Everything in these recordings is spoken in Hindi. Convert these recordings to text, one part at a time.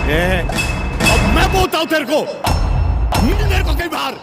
अब मैं बोलता हूँ तेरे को कई बार।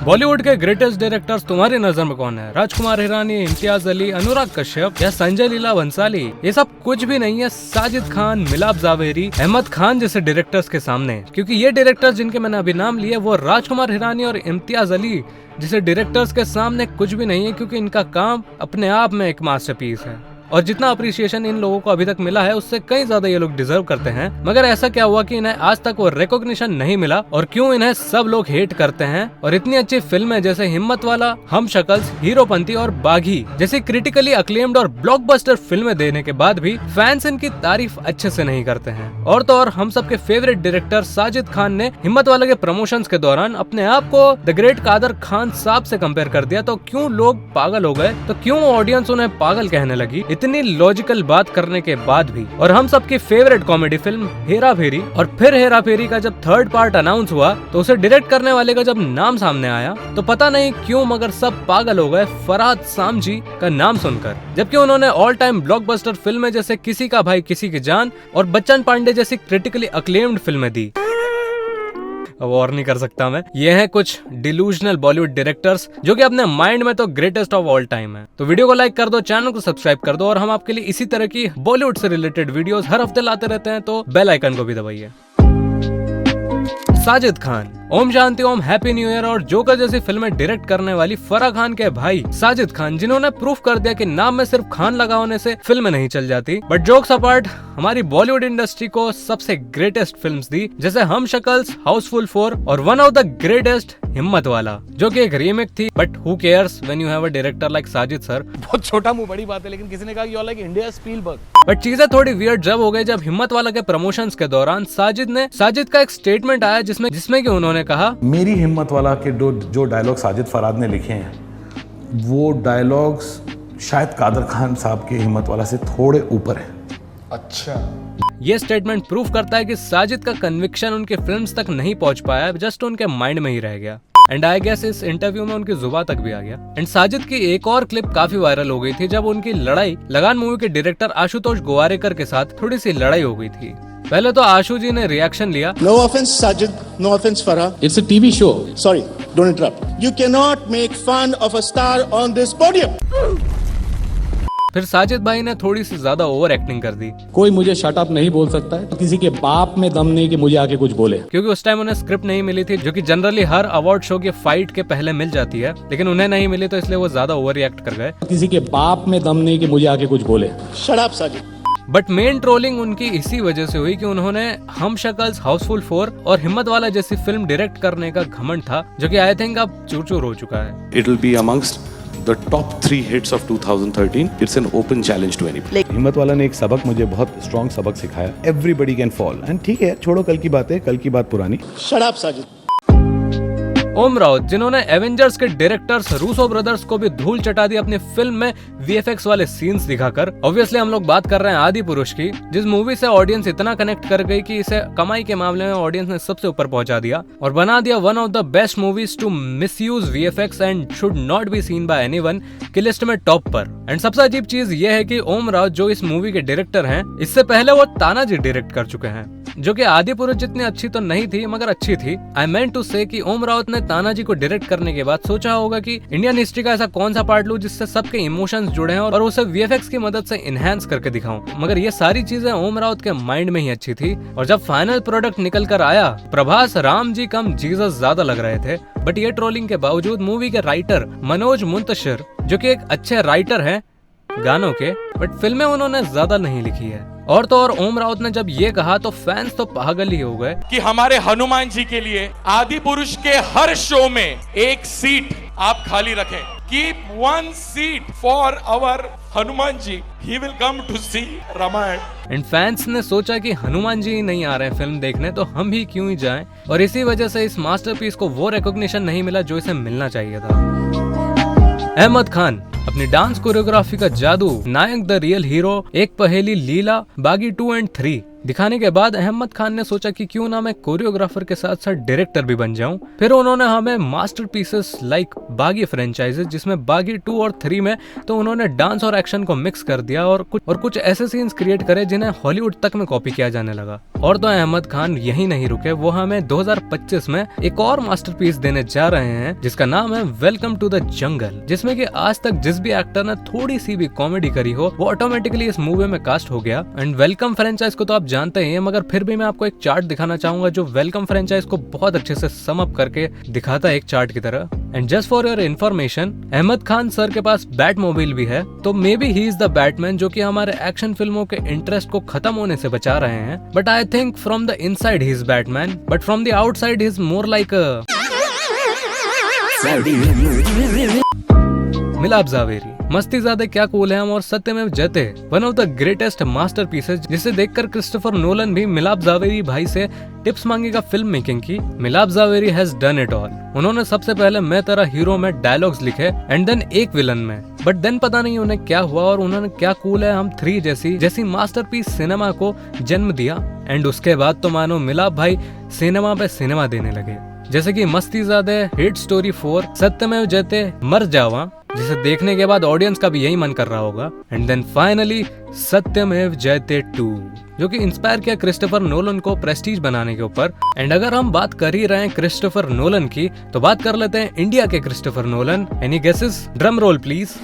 बॉलीवुड के ग्रेटेस्ट डायरेक्टर्स तुम्हारी नजर में कौन है? राजकुमार हिरानी, इम्तियाज अली, अनुराग कश्यप या संजय लीला भंसाली? ये सब कुछ भी नहीं है साजिद खान, मिलाप जावेरी, अहमद खान जैसे डायरेक्टर्स के सामने। क्योंकि ये डायरेक्टर्स जिनके मैंने अभी नाम लिए वो राजकुमार हिरानी और इम्तियाज अली जैसे डायरेक्टर्स के सामने कुछ भी नहीं है, क्योंकि इनका काम अपने आप में एक मास्टरपीस है। और जितना अप्रिसिएशन इन लोगों को अभी तक मिला है उससे कई ज्यादा ये लोग डिजर्व करते हैं। मगर ऐसा क्या हुआ कि इन्हें आज तक वो रिकॉग्निशन नहीं मिला, और क्यों इन्हें सब लोग हेट करते हैं? और इतनी अच्छी फिल्में जैसे हिम्मत वाला, हम शक्ल्स, हीरोपंती और बागी जैसी क्रिटिकली अक्लेम्ड और ब्लॉकबस्टर फिल्में देने के बाद भी फैंस इनकी तारीफ अच्छे से नहीं करते हैं। और तो और हम सबके फेवरेट डायरेक्टर साजिद खान ने हिम्मत वाला के प्रमोशंस के दौरान अपने आप को द ग्रेट कादर खान साहब से कंपेयर कर दिया। तो क्यों लोग पागल हो गए? तो क्यों ऑडियंस उन्हें पागल कहने लगी? इतनी लॉजिकल बात करने के बाद भी। और हम सबकी फेवरेट कॉमेडी फिल्म हेरा फेरी, और फिर हेरा फेरी का जब थर्ड पार्ट अनाउंस हुआ तो उसे डायरेक्ट करने वाले का जब नाम सामने आया तो पता नहीं क्यों मगर सब पागल हो गए फरहाद सामजी का नाम सुनकर। जबकि उन्होंने ऑल टाइम ब्लॉकबस्टर फिल्में जैसे किसी का भाई किसी की जान और बच्चन पांडे जैसी क्रिटिकली अक्लेम्ड फिल्में दी। अब और नहीं कर सकता मैं। ये हैं कुछ डिलूजनल बॉलीवुड डायरेक्टर्स जो कि अपने माइंड में तो ग्रेटेस्ट ऑफ ऑल टाइम है। तो वीडियो को लाइक कर दो, चैनल को सब्सक्राइब कर दो, और हम आपके लिए इसी तरह की बॉलीवुड से रिलेटेड वीडियोस हर हफ्ते लाते रहते हैं, तो बेल आइकन को भी दबाइए। Sajid Khan, Om Shanti Om, happy new year और जोकर जैसी फिल्में डायरेक्ट करने वाली फराह खान के भाई साजिद खान, जिन्होंने प्रूफ कर दिया कि नाम में सिर्फ खान लगा होने से फिल्में नहीं चल जाती। बट जोक्स अपार्ट, हमारी बॉलीवुड इंडस्ट्री को सबसे ग्रेटेस्ट फिल्म्स दी, जैसे हम शक्ल्स, हाउसफुल 4 और वन ऑफ द ग्रेटेस्ट हिम्मत वाला, जो कि एक रीमेक थी। But who cares when you have a director like Sajid sir. बहुत छोटा मुंह बड़ी बात है, लेकिन किसी ने कहा you are like India Spielberg. But चीजें थोड़ी वियर्ड जब हो गई जब हिम्मत वाला के प्रमोशंस के दौरान साजिद का एक स्टेटमेंट आया जिसमें कि उन्होंने कहा, मेरी हिम्मत वाला के जो डायलॉग साजिद फराद ने लिखे हैं वो डायलॉग्स शायद कादर खान साहब के हिम्मत वाला से थोड़े ऊपर है। अच्छा, ये स्टेटमेंट प्रूफ करता है कि साजिद का कन्विक्शन उनके फिल्म्स तक नहीं पहुंच पाया, जस्ट उनके माइंड में ही रह गया। एंड आई गेस इस इंटरव्यू में उनकी जुबान तक भी आ गया। एंड साजिद की एक और क्लिप काफी वायरल हो गई थी जब उनकी लड़ाई लगान मूवी के डायरेक्टर आशुतोष गोवारेकर के साथ थोड़ी सी लड़ाई हो गई थी। पहले तो आशु जी ने रिएक्शन लिया, No offense, Sajid. No offense, Farah. It's a TV show. Sorry, don't interrupt. You cannot make fun of a star on this podium. फिर साजिद भाई ने थोड़ी सी ज्यादा ओवर एक्टिंग कर दी, कोई मुझे शट अप नहीं बोल सकता है, किसी के बाप में दम नहीं कि मुझे आके कुछ बोले। क्योंकि उस टाइम उन्हें स्क्रिप्ट नहीं मिली थी, जो कि जनरली हर अवार्ड शो के फाइट के पहले मिल जाती है, लेकिन उन्हें नहीं मिली तो इसलिए वो ज्यादा ओवर रिएक्ट कर गए। किसी के बाप में दम नहीं कि मुझे आके कुछ बोले। Shut up, Sajid. But main trolling उनकी इसी वजह से हुई कि उन्होंने हम शक्ल्स, हाउसफुल 4 और हिम्मत वाला जैसी फिल्म डायरेक्ट करने का घमंड था, जो कि आई थिंक अब चूर चूर हो चुका है। It will be amongst the top 3 hits of 2013. It's an open challenge to anybody. हिम्मत वाला ने एक सबक मुझे बहुत स्ट्रॉन्ग सबक सिखाया, एवरीबडी कैन फॉल। एंड ठीक है, छोड़ो कल की बात है, कल की बात पुरानी। Shut up, Sajid. ओम राउत, जिन्होंने एवेंजर्स के डायरेक्टर्स रूसो ब्रदर्स को भी धूल चटा दी अपनी फिल्म में वीएफएक्स वाले सीन्स दिखाकर। ऑब्वियसली हम लोग बात कर रहे हैं आदि पुरुष की, जिस मूवी से ऑडियंस इतना कनेक्ट कर गई कि इसे कमाई के मामले में ऑडियंस ने सबसे ऊपर पहुंचा दिया और बना दिया one of the best movies to misuse VFX and should not be seen by anyone की लिस्ट में टॉप पर। एंड सबसे अजीब चीज ये है कि ओम राउत जो इस मूवी के डायरेक्टर हैं, इससे पहले वो तानाजी डायरेक्ट कर चुके हैं, जो कि आदि पुरुष जितनी अच्छी तो नहीं थी मगर अच्छी थी। आई मेंट टू से कि ओम राउत ने तानाजी को डायरेक्ट करने के बाद सोचा होगा कि इंडियन हिस्ट्री का ऐसा कौन सा पार्ट लूं जिससे सबके इमोशंस जुड़े हैं और उसे वीएफएक्स की मदद से इनहेंस करके दिखाऊं। मगर ये सारी चीजें ओम राउत के माइंड में ही अच्छी थी, और जब फाइनल प्रोडक्ट निकल कर आया, प्रभास राम जी कम जीसस ज्यादा लग रहे थे। बट ये ट्रोलिंग के बावजूद मूवी के राइटर मनोज मुंतशिर, जो कि एक अच्छे राइटर हैं गानों के, बट फिल्में उन्होंने ज्यादा नहीं लिखी है। और तो और ओम राउत ने जब ये कहा तो फैंस तो पागल ही हो गए कि हमारे हनुमान जी के लिए आदि पुरुष के हर शो में एक सीट आप खाली रखें। Keep 1 seat for our Hanuman ji, he will come to see Ramayan. And fans ने सोचा कि हनुमान जी ही नहीं आ रहे हैं फिल्म देखने, तो हम भी क्यों ही जाएं, और इसी वजह से इस मास्टरपीस को वो रिकॉग्निशन नहीं मिला जो इसे मिलना चाहिए था। अहमद खान अपनी डांस कोरियोग्राफी का जादू, नायक द रियल हीरो, एक पहेली लीला, बागी 2 और 3 दिखाने के बाद अहमद खान ने सोचा कि क्यों ना मैं कोरियोग्राफर के साथ साथ डायरेक्टर भी बन जाऊं। फिर उन्होंने हमें मास्टरपीसेस लाइक बागी फ्रेंचाइजेस, जिसमें बागी 2 और 3 में तो उन्होंने डांस और एक्शन को मिक्स कर दिया और कुछ ऐसे सीन्स क्रिएट करे जिन्हें हॉलीवुड तक में कॉपी किया जाने लगा। और तो अहमद खान यही नहीं रुके, वो हमें 2025 में एक और मास्टरपीस देने जा रहे हैं जिसका नाम है वेलकम टू द जंगल, जिसमें कि आज तक जिस भी एक्टर ने थोड़ी सी भी कॉमेडी करी हो वो ऑटोमेटिकली इस मूवी में कास्ट हो गया। एंड वेलकम फ्रेंचाइज को तो आप जानते ही हैं, मगर फिर भी मैं आपको एक चार्ट दिखाना चाहूंगा जो वेलकम फ्रेंचाइज को बहुत अच्छे से सम अप करके दिखाता है एक चार्ट की तरह। And just for your information, Ahmed Khan sir के पास बैट मोबाइल भी है, तो maybe he is the Batman जो कि हमारे एक्शन फिल्मों के इंटरेस्ट को खत्म होने से बचा रहे हैं। But I think from the inside he is Batman, but from the outside he is more like मिलाप जावेरी। मस्ती ज्यादा क्या कूल है हम और सत्यमेव जयते one of the greatest masterpieces, जिसे देखकर क्रिस्टोफर नोलन भी मिलाप जावेरी भाई से टिप्स मांगेगा फिल्म मेकिंग की। Milap Javeri has done it all. उन्होंने सबसे पहले मैं तेरा हीरो में डायलॉग्स लिखे एंड देन एक विलन में, बट देन पता नहीं उन्हें क्या हुआ और उन्होंने क्या कूल है हम 3 जैसी मास्टरपीस सिनेमा को जन्म दिया। एंड उसके बाद तो मानो मिलाप भाई सिनेमा पे सिनेमा देने लगे, जैसे कि मस्ती ज्यादा, हिट स्टोरी 4, सत्यमेव जयते, मर जावा, जिसे देखने के बाद ऑडियंस का भी यही मन कर रहा होगा। एंड देन फाइनली सत्यमेव जयते 2, जो कि इंस्पायर किया क्रिस्टोफर नोलन को प्रेस्टीज बनाने के ऊपर। एंड अगर हम बात कर ही रहे हैं क्रिस्टोफर नोलन की, तो बात कर लेते हैं इंडिया के Christopher Nolan. Any guesses? Drum roll please.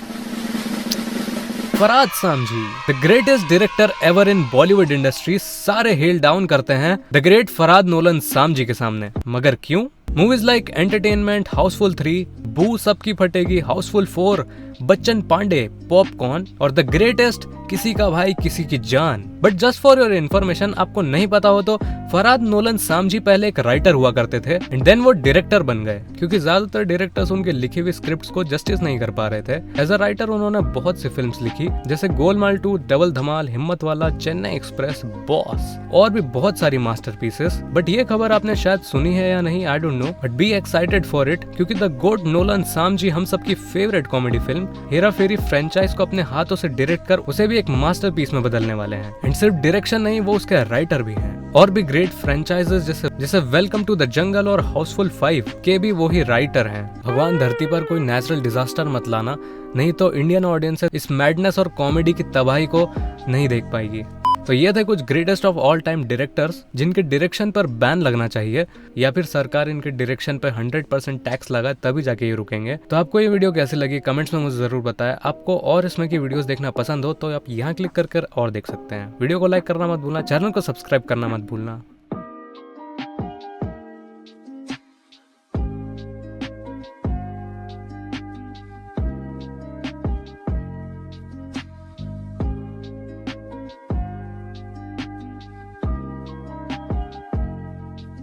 Farhad Samji, the greatest director ever in Bollywood industry. सारे हेल डाउन करते हैं the great Farhad Nolan Samji के सामने, मगर क्यों? मूवीज लाइक एंटरटेनमेंट, हाउसफुल 3, बू सबकी फटेगी, हाउसफुल 4, बच्चन पांडे, पॉपकॉर्न और द ग्रेटेस्ट किसी का भाई किसी की जान। But just for your information, आपको नहीं पता हो तो फरहाद नोलन सामजी पहले एक राइटर हुआ करते थे एंड देन वो डायरेक्टर बन गए, क्योंकि ज्यादातर डायरेक्टर्स उनके लिखी हुई स्क्रिप्ट्स को जस्टिस नहीं कर पा रहे थे। एज अ राइटर उन्होंने बहुत सी फिल्म्स लिखी, जैसे गोलमाल 2, डबल धमाल, हिम्मत वाला, चेन्नई एक्सप्रेस, बॉस और भी बहुत सारी मास्टरपीसेस। बट ये खबर आपने शायद सुनी है या नहीं, I don't know, but be excited for it, क्योंकि द गोट नोलन सामजी हम सबकी फेवरेट कॉमेडी फिल्म हेरा फेरी फ्रेंचाइज को अपने हाथों से डायरेक्ट कर उसे भी एक मास्टरपीस में बदलने वाले हैं। एंड सिर्फ डायरेक्शन नहीं, वो उसके राइटर भी हैं। और भी ग्रेट फ्रेंचाइजेस जैसे वेलकम टू द जंगल और हाउसफुल 5 के भी वो ही राइटर हैं। भगवान धरती पर कोई नेचुरल डिजास्टर मत लाना, नहीं तो इंडियन ऑडियंस इस मैडनेस और कॉमेडी की तबाही को नहीं देख पाएगी। तो ये थे कुछ greatest of all time directors जिनके डायरेक्शन पर बैन लगना चाहिए, या फिर सरकार इनके डायरेक्शन पर 100% टैक्स लगा तभी जाके ये रुकेंगे। तो आपको ये वीडियो कैसी लगी कमेंट्स में मुझे जरूर बताएं। आपको और इसमें की वीडियोस देखना पसंद हो तो आप यहाँ क्लिक कर और देख सकते हैं। वीडियो को लाइक करना मत भूलना, चैनल को सब्सक्राइब करना मत भूलना।